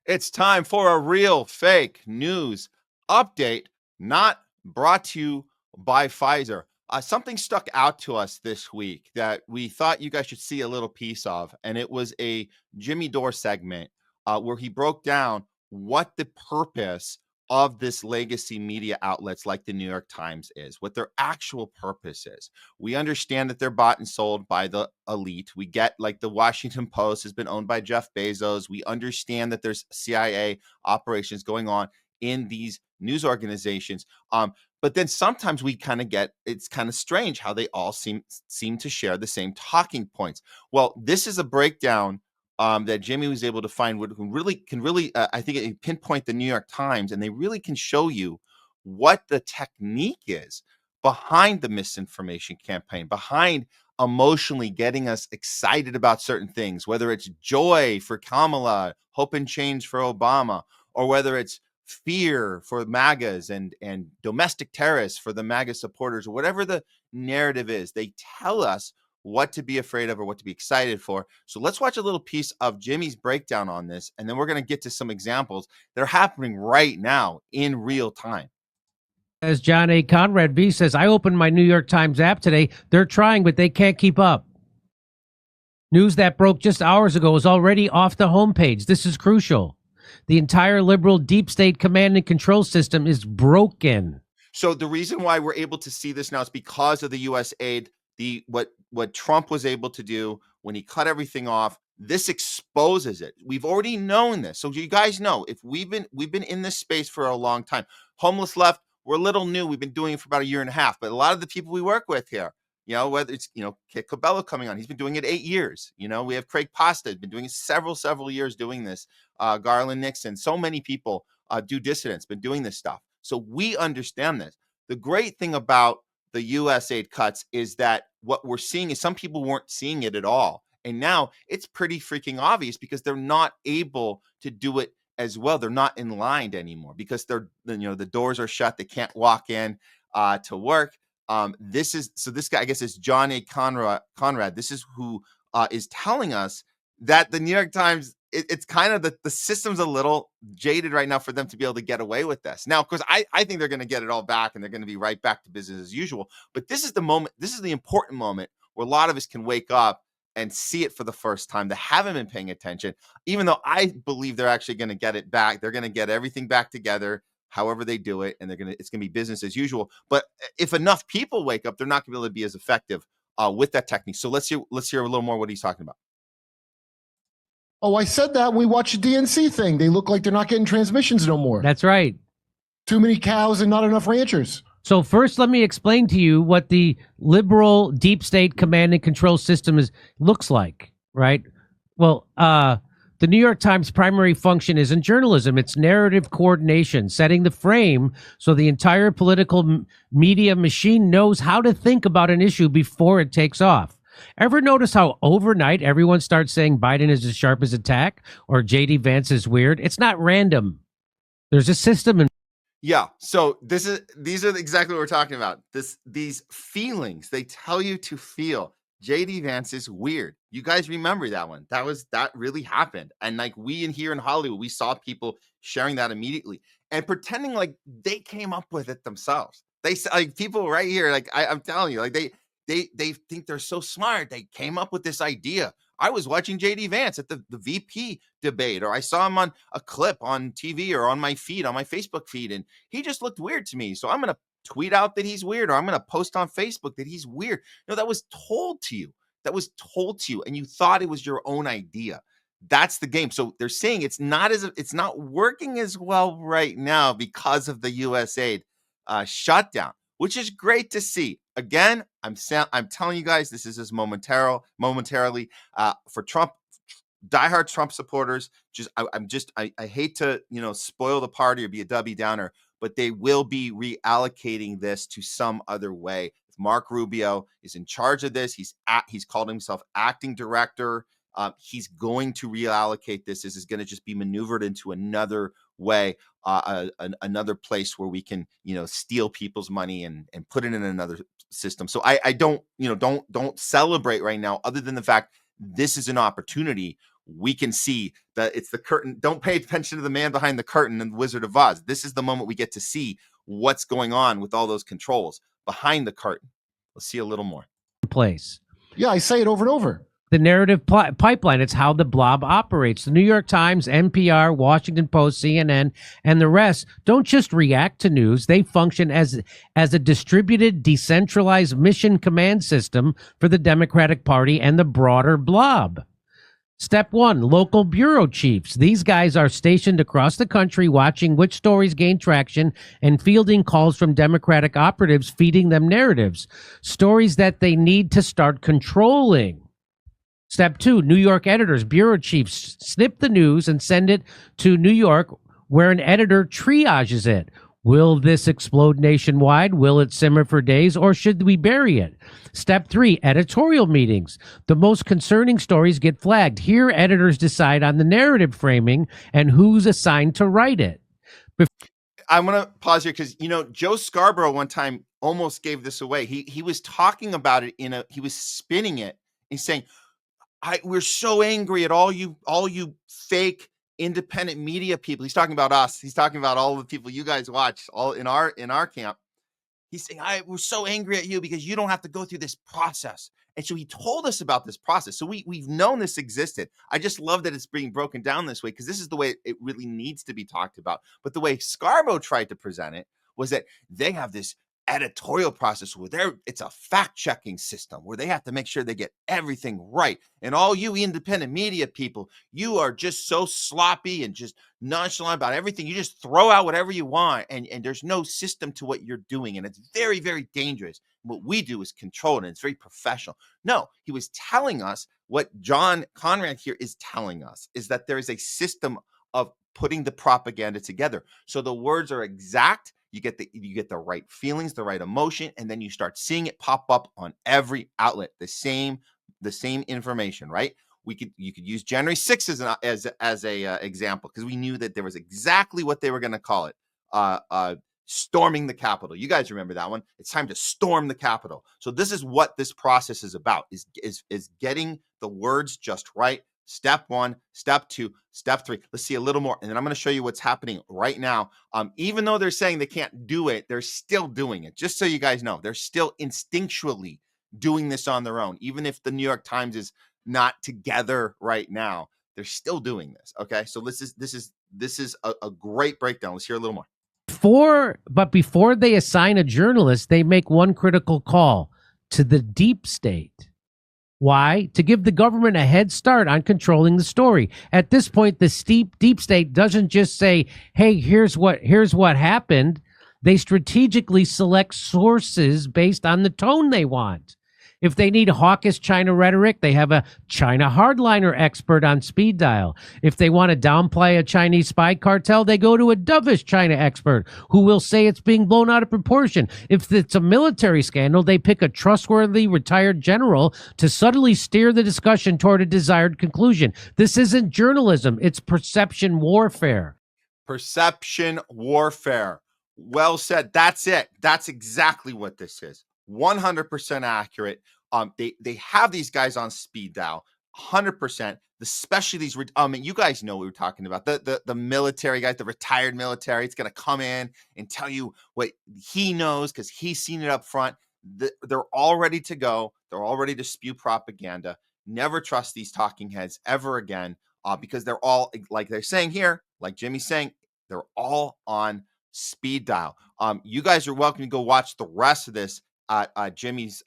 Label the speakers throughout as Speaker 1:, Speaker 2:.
Speaker 1: It's time for a real fake news update, not brought to you by Pfizer. Something stuck out to us this week that we thought you guys should see a little piece of, and it was a Jimmy Dore segment where he broke down what the purpose of this legacy media outlets like the New York Times is, what their actual purpose is. We understand that they're bought and sold by the elite. We get like the Washington Post has been owned by Jeff Bezos. We understand that there's CIA operations going on in these news organizations. But then sometimes we kind of get, it's kind of strange how they all seem to share the same talking points. Well, this is a breakdown that Jimmy was able to find what can really I think it pinpoint the New York Times, and they really can show you what the technique is behind the misinformation campaign, behind emotionally getting us excited about certain things, whether it's joy for Kamala, hope and change for Obama, or whether it's fear for MAGAs and domestic terrorists for the MAGA supporters, or whatever the narrative is. They tell us what to be afraid of or what to be excited for. So let's watch a little piece of Jimmy's breakdown on this, and then we're going to get to some examples that are happening right now in real time.
Speaker 2: As John A. Conrad V says, I opened my New York Times app today. They're trying, but they can't keep up. News that broke just hours ago is already off the homepage. This is crucial. The entire liberal deep state command and control system is broken.
Speaker 1: So the reason why we're able to see this now is because of the U.S. aid. What Trump was able to do when he cut everything off, this exposes it. We've already known this. So you guys know, if we've been in this space for a long time. Homeless left, we're a little new. We've been doing it for about a year and a half. But a lot of the people we work with here, whether it's, Kit Cabello coming on, he's been doing it 8 years. We have Craig Pasta, has been doing it several years doing this. Garland Nixon, so many people do dissidents, been doing this stuff. So we understand this. The great thing about the U.S. aid cuts is that what we're seeing is some people weren't seeing it at all. And now it's pretty freaking obvious because they're not able to do it as well. They're not in line anymore because the doors are shut. They can't walk in to work. This guy, I guess, is John A. Conrad. This is who is telling us that the New York Times, it's kind of the system's a little jaded right now for them to be able to get away with this. Now, of course, I think they're going to get it all back and they're going to be right back to business as usual. But this is the moment, this is the important moment where a lot of us can wake up and see it for the first time. They haven't been paying attention, even though I believe they're actually going to get it back. They're going to get everything back together, however they do it, and it's going to be business as usual. But if enough people wake up, they're not going to be able to be as effective with that technique. So let's hear a little more what he's talking about.
Speaker 3: Oh, I said that when we watched the DNC thing. They look like they're not getting transmissions no more.
Speaker 2: That's right.
Speaker 3: Too many cows and not enough ranchers.
Speaker 2: So first, let me explain to you what the liberal deep state command and control system looks like, right? Well, the New York Times' primary function isn't journalism. It's narrative coordination, setting the frame so the entire political media machine knows how to think about an issue before it takes off. Ever notice how overnight everyone starts saying Biden is as sharp as a tack or J.D. Vance is weird? It's not random. There's a system in.
Speaker 1: Yeah. So these are exactly what we're talking about. These feelings they tell you to feel. J.D. Vance is weird. You guys remember that one? That really happened. And like we here in Hollywood, we saw people sharing that immediately and pretending like they came up with it themselves. They like people right here. Like I'm telling you, like they think they're so smart. They came up with this idea. I was watching J.D. Vance at the VP debate, or I saw him on a clip on TV or on my feed, on my Facebook feed, and he just looked weird to me. So I'm going to tweet out that he's weird, or I'm going to post on Facebook that he's weird. No, that was told to you. And you thought it was your own idea. That's the game. So they're saying it's not working as well right now because of the U.S. aid shutdown, which is great to see. Again, I'm telling you guys, this is just momentarily for Trump, diehard Trump supporters. I hate to spoil the party or be a Debbie Downer, but they will be reallocating this to some other way. Mark Rubio is in charge of this. He's called himself acting director. He's going to reallocate this. This is going to just be maneuvered into another way. another place where we can, steal people's money and put it in another system. So I don't, don't celebrate right now, other than the fact this is an opportunity. We can see that it's the curtain. Don't pay attention to the man behind the curtain in the Wizard of Oz. This is the moment we get to see what's going on with all those controls behind the curtain. Let's see a little more.
Speaker 2: Place.
Speaker 3: Yeah, I say it over and over.
Speaker 2: The narrative pipeline. It's how the blob operates. The New York Times, NPR, Washington Post, CNN, and the rest don't just react to news. They function as a distributed, decentralized mission command system for the Democratic Party and the broader blob. Step 1, local bureau chiefs. These guys are stationed across the country watching which stories gain traction and fielding calls from Democratic operatives feeding them narratives, stories that they need to start controlling. Step 2, New York editors, bureau chiefs snip the news and send it to New York, where an editor triages it. Will this explode nationwide? Will it simmer for days, or should we bury it? Step 3, editorial meetings. The most concerning stories get flagged. Here, editors decide on the narrative framing and who's assigned to write it.
Speaker 1: I'm going to pause here because, Joe Scarborough one time almost gave this away. He was talking about it he was spinning it. He's saying, we're so angry at all you fake independent media people. He's talking about us. He's talking about all the people you guys watch all in our camp. He's saying, we're so angry at you because you don't have to go through this process. And so he told us about this process. So we've known this existed. I just love that it's being broken down this way, because this is the way it really needs to be talked about. But the way Scarborough tried to present it was that they have this editorial process where it's a fact-checking system where they have to make sure they get everything right. And all you independent media people, you are just so sloppy and just nonchalant about everything. You just throw out whatever you want, and there's no system to what you're doing. And it's very, very dangerous. What we do is control it, and it's very professional. No, he was telling us what John Conrad here is telling us, is that there is a system of putting the propaganda together. So the words are exact. You get the right feelings, the right emotion, and then you start seeing it pop up on every outlet. The same information, right? You could use January 6th as a example, because we knew that there was exactly what they were going to call it. Storming the Capitol. You guys remember that one? It's time to storm the Capitol. So this is what this process is about: is getting the words just right. Step 1, step 2, step 3. Let's see a little more. And then I'm going to show you what's happening right now. Even though they're saying they can't do it, they're still doing it. Just so you guys know, they're still instinctually doing this on their own. Even if the New York Times is not together right now, they're still doing this. Okay. So this is a great breakdown. Let's hear a little more.
Speaker 2: Before they assign a journalist, they make one critical call to the deep state. Why? To give the government a head start on controlling the story. At this point, the deep state doesn't just say, hey, here's what happened. They strategically select sources based on the tone they want. If they need hawkish China rhetoric, they have a China hardliner expert on speed dial. If they want to downplay a Chinese spy cartel, they go to a dovish China expert who will say it's being blown out of proportion. If it's a military scandal, they pick a trustworthy retired general to subtly steer the discussion toward a desired conclusion. This isn't journalism. It's perception warfare.
Speaker 1: Perception warfare. Well said. That's it. That's exactly what this is. 100% accurate. They have these guys on speed dial, 100%. Especially these. You guys know what we were talking about. The military guys, the retired military. It's going to come in and tell you what he knows because he's seen it up front. They're all ready to go. They're all ready to spew propaganda. Never trust these talking heads ever again, because they're all, like they're saying here, like Jimmy's saying, they're all on speed dial. You guys are welcome to go watch the rest of this at Jimmy's,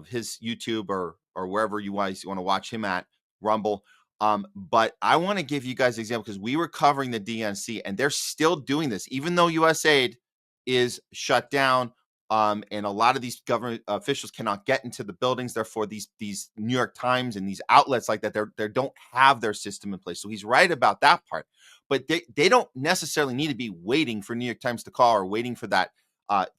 Speaker 1: his YouTube or wherever you guys want to watch him at, Rumble. But I want to give you guys an example, because we were covering the DNC and they're still doing this, even though USAID is shut down. And a lot of these government officials cannot get into the buildings. Therefore, these New York Times and these outlets like that, they don't have their system in place. So he's right about that part. But they don't necessarily need to be waiting for New York Times to call or waiting for that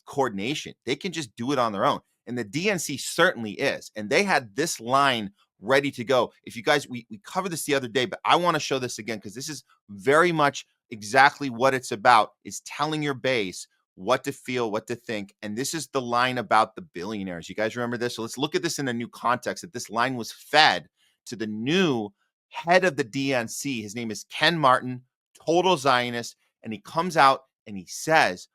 Speaker 1: coordination. They can just do it on their own. And the DNC certainly is. And they had this line ready to go. If you guys, we covered this the other day, but I want to show this again, because this is very much exactly what it's about, is telling your base what to feel, what to think. And this is the line about the billionaires. You guys remember this? So let's look at this in a new context, that this line was fed to the new head of the DNC. His name is Ken Martin, total Zionist. And he comes out and he says,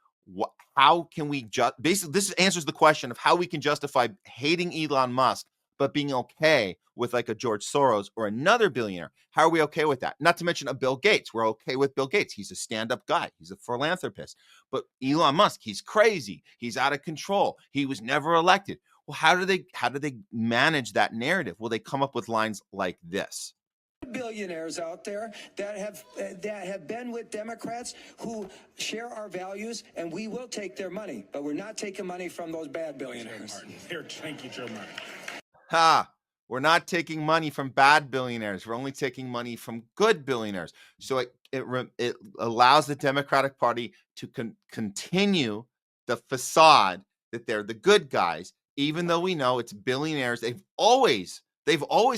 Speaker 1: how can we basically, this answers the question of how we can justify hating Elon Musk, but being okay with like a George Soros or another billionaire. How are we okay with that? Not to mention a Bill Gates. We're okay with Bill Gates. He's a stand-up guy. He's a philanthropist. But Elon Musk, he's crazy. He's out of control. He was never elected. Well, how do they manage that narrative? Well, they come up with lines like this.
Speaker 4: Billionaires out there that have been with Democrats who share our values, and we will take their money, but we're not taking money from those bad billionaires.
Speaker 5: Here, thank you, Joe Martin.
Speaker 1: Ha! We're not taking money from bad billionaires. We're only taking money from good billionaires. So it allows the Democratic Party to continue the facade that they're the good guys, even though we know it's billionaires. They've always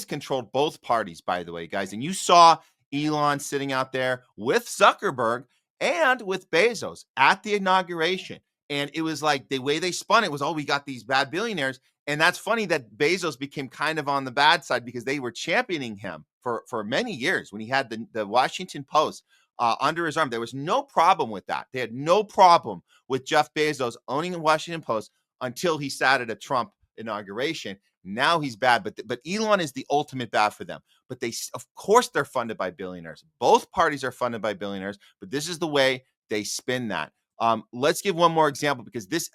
Speaker 1: controlled both parties, by the way, guys. And you saw Elon sitting out there with Zuckerberg and with Bezos at the inauguration. And it was like the way they spun it was, we got these bad billionaires. And that's funny that Bezos became kind of on the bad side because they were championing him for many years when he had the Washington Post under his arm. There was no problem with that. They had no problem with Jeff Bezos owning the Washington Post until he sat at a Trump inauguration. Now he's bad, but Elon is the ultimate bad for them. But of course, they're funded by billionaires. Both parties are funded by billionaires, but this is the way they spin that. Let's give one more example, because this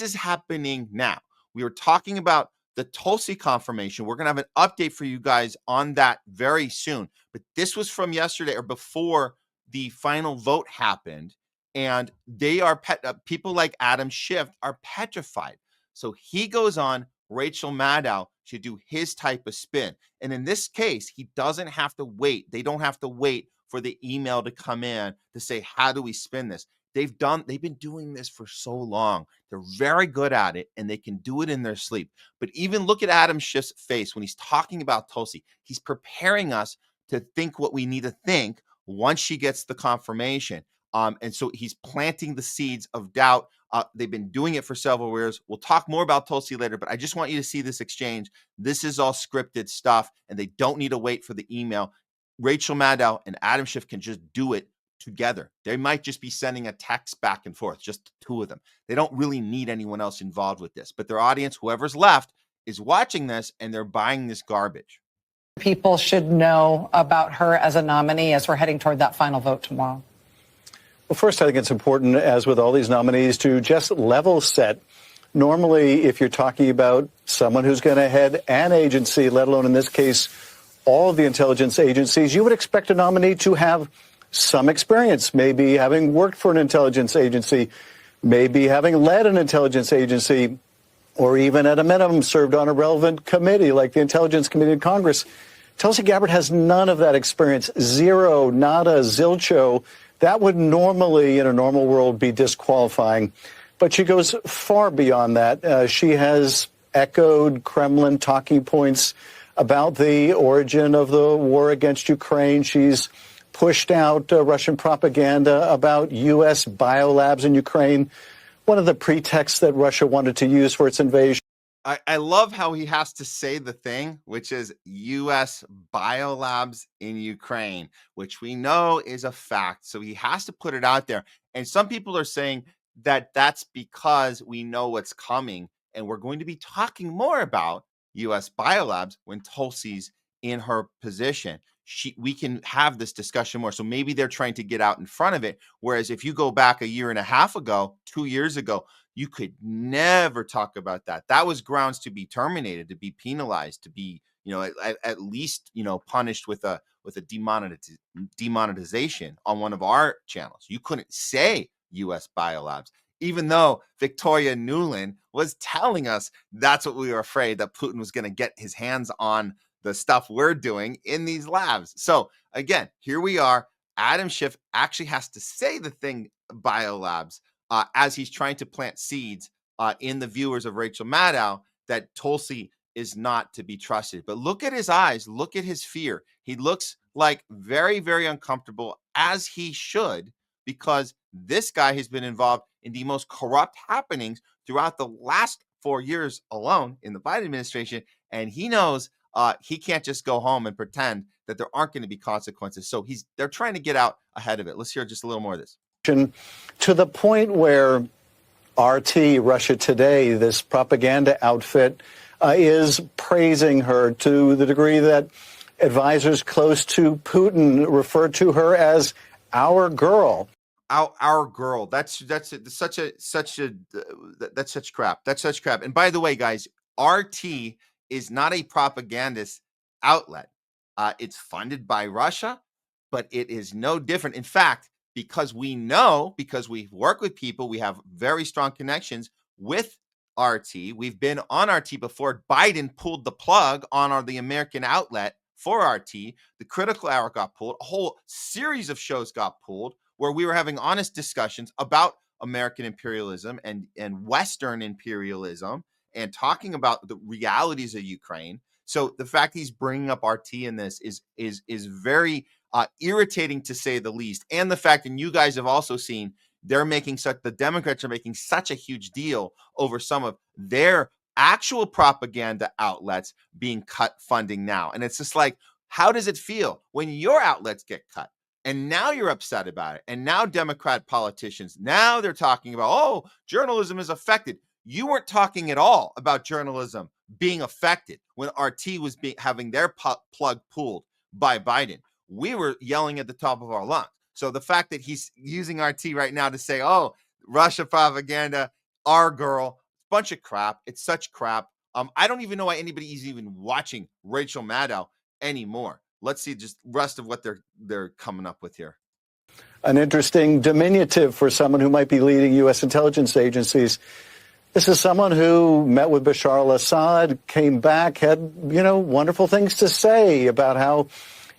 Speaker 1: is happening now. We were talking about the Tulsi confirmation. We're going to have an update for you guys on that very soon. But this was from yesterday or before the final vote happened. And they are people like Adam Schiff are petrified. So he goes on Rachel Maddow should do his type of spin. And in this case, he doesn't have to wait. They don't have to wait for the email to come in to say, how do we spin this? They've been doing this for so long. They're very good at it, and they can do it in their sleep. But even look at Adam Schiff's face when he's talking about Tulsi. He's preparing us to think what we need to think once she gets the confirmation. And so he's planting the seeds of doubt. They've been doing it for several years. We'll talk more about Tulsi later, but I just want you to see this exchange. This is all scripted stuff, and they don't need to wait for the email. Rachel Maddow and Adam Schiff can just do it together. They might just be sending a text back and forth, just the two of them. They don't really need anyone else involved with this, but their audience, whoever's left, is watching this and they're buying this garbage.
Speaker 6: People should know about her as a nominee as we're heading toward that final vote tomorrow.
Speaker 7: Well, first, I think it's important, as with all these nominees, to just level set. Normally, if you're talking about someone who's going to head an agency, let alone in this case, all of the intelligence agencies, you would expect a nominee to have some experience, maybe having worked for an intelligence agency, maybe having led an intelligence agency, or even at a minimum served on a relevant committee like the Intelligence Committee of Congress. Tulsi Gabbard has none of that experience. Zero, nada, zilcho. That would normally, in a normal world, be disqualifying. But she goes far beyond that. She has echoed Kremlin talking points about the origin of the war against Ukraine. She's pushed out Russian propaganda about U.S. biolabs in Ukraine, one of the pretexts that Russia wanted to use for its invasion.
Speaker 1: I love how he has to say the thing, which is U.S. biolabs in Ukraine, which we know is a fact. So he has to put it out there. And some people are saying that that's because we know what's coming. And we're going to be talking more about U.S. biolabs when Tulsi's in her position. We can have this discussion more. So maybe they're trying to get out in front of it. Whereas if you go back a year and a half ago, 2 years ago, you could never talk about that. That was grounds to be terminated, to be penalized, to be, at least, punished with a demonetization on one of our channels. You couldn't say U.S. biolabs, even though Victoria Nuland was telling us that's what we were afraid, that Putin was going to get his hands on the stuff we're doing in these labs. So again, here we are. Adam Schiff actually has to say the thing biolabs as he's trying to plant seeds in the viewers of Rachel Maddow that Tulsi is not to be trusted. But look at his eyes. Look at his fear. He looks like very, very uncomfortable, as he should, because this guy has been involved in the most corrupt happenings throughout the last 4 years alone in the Biden administration. And he knows he can't just go home and pretend that there aren't going to be consequences. So they're trying to get out ahead of it. Let's hear just a little more of this.
Speaker 7: To the point where RT, Russia Today, this propaganda outfit, is praising her to the degree that advisors close to Putin refer to her as our girl.
Speaker 1: Our girl. That's such crap. That's such crap. And by the way, guys, RT is not a propagandist outlet. It's funded by Russia, but it is no different. In fact, because we've worked with people, we have very strong connections with RT. We've been on RT before. Biden pulled the plug on the American outlet for RT. The Critical Hour got pulled. A whole series of shows got pulled where we were having honest discussions about American imperialism and Western imperialism and talking about the realities of Ukraine. So the fact he's bringing up RT in this is very irritating, to say the least. And the fact, and you guys have also seen, the Democrats are making such a huge deal over some of their actual propaganda outlets being cut funding now. And it's just like, how does it feel when your outlets get cut? And now you're upset about it. And now Democrat politicians, now they're talking about, oh, journalism is affected. You weren't talking at all about journalism being affected when RT was having their plug pulled by Biden. We were yelling at the top of our lungs. So the fact that he's using RT right now to say, oh, Russia propaganda, our girl, bunch of crap. It's such crap. I don't even know why anybody is even watching Rachel Maddow anymore. Let's see just rest of what they're coming up with here.
Speaker 7: An interesting diminutive for someone who might be leading U.S. intelligence agencies. This is someone who met with Bashar al-Assad, came back, had, wonderful things to say about how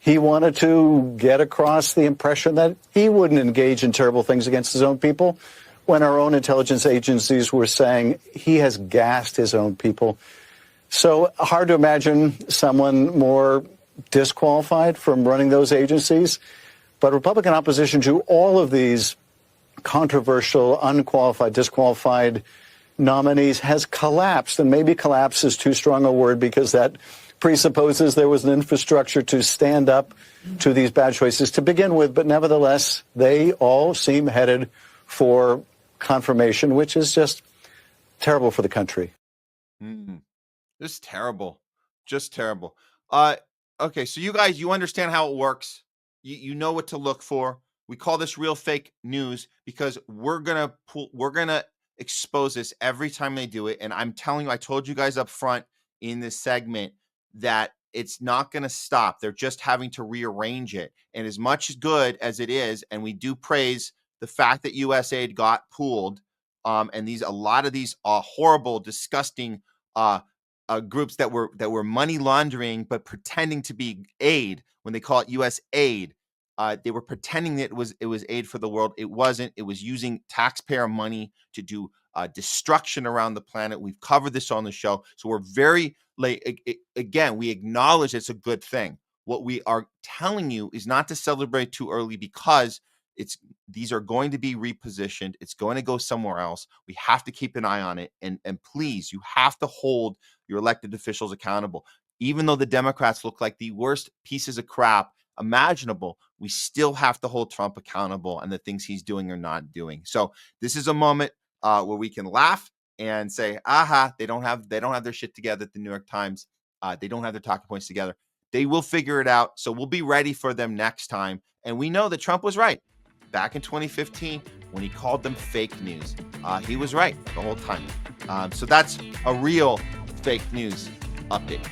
Speaker 7: he wanted to get across the impression that he wouldn't engage in terrible things against his own people, when our own intelligence agencies were saying he has gassed his own people. So hard to imagine someone more disqualified from running those agencies. But Republican opposition to all of these controversial, unqualified, disqualified nominees has collapsed. And maybe collapse is too strong a word, because that presupposes there was an infrastructure to stand up to these bad choices to begin with. But nevertheless, they all seem headed for confirmation, which is just terrible for the country.
Speaker 1: Just terrible. Just terrible. Okay, so you guys, you understand how it works. You know what to look for. We call this real fake news because we're gonna expose this every time they do it. And I'm telling you, I told you guys up front in this segment that it's not going to stop. They're just having to rearrange it. And as much good as it is, and we do praise the fact that USAID got pooled, and a lot of these horrible, disgusting groups that were money laundering but pretending to be aid when they call it U.S. aid. They were pretending that it was aid for the world. It wasn't. It was using taxpayer money to do destruction around the planet. We've covered this on the show, so we're very again. We acknowledge it's a good thing. What we are telling you is not to celebrate too early, because these are going to be repositioned. It's going to go somewhere else. We have to keep an eye on it, and please, you have to hold your elected officials accountable. Even though the Democrats look like the worst pieces of crap imaginable, we still have to hold Trump accountable and the things he's doing or not doing. So this is a moment where we can laugh and say, aha, they don't have their shit together at the New York Times. They don't have their talking points together. They will figure it out. So we'll be ready for them next time. And we know that Trump was right back in 2015 when he called them fake news. He was right the whole time. So that's a real fake news update.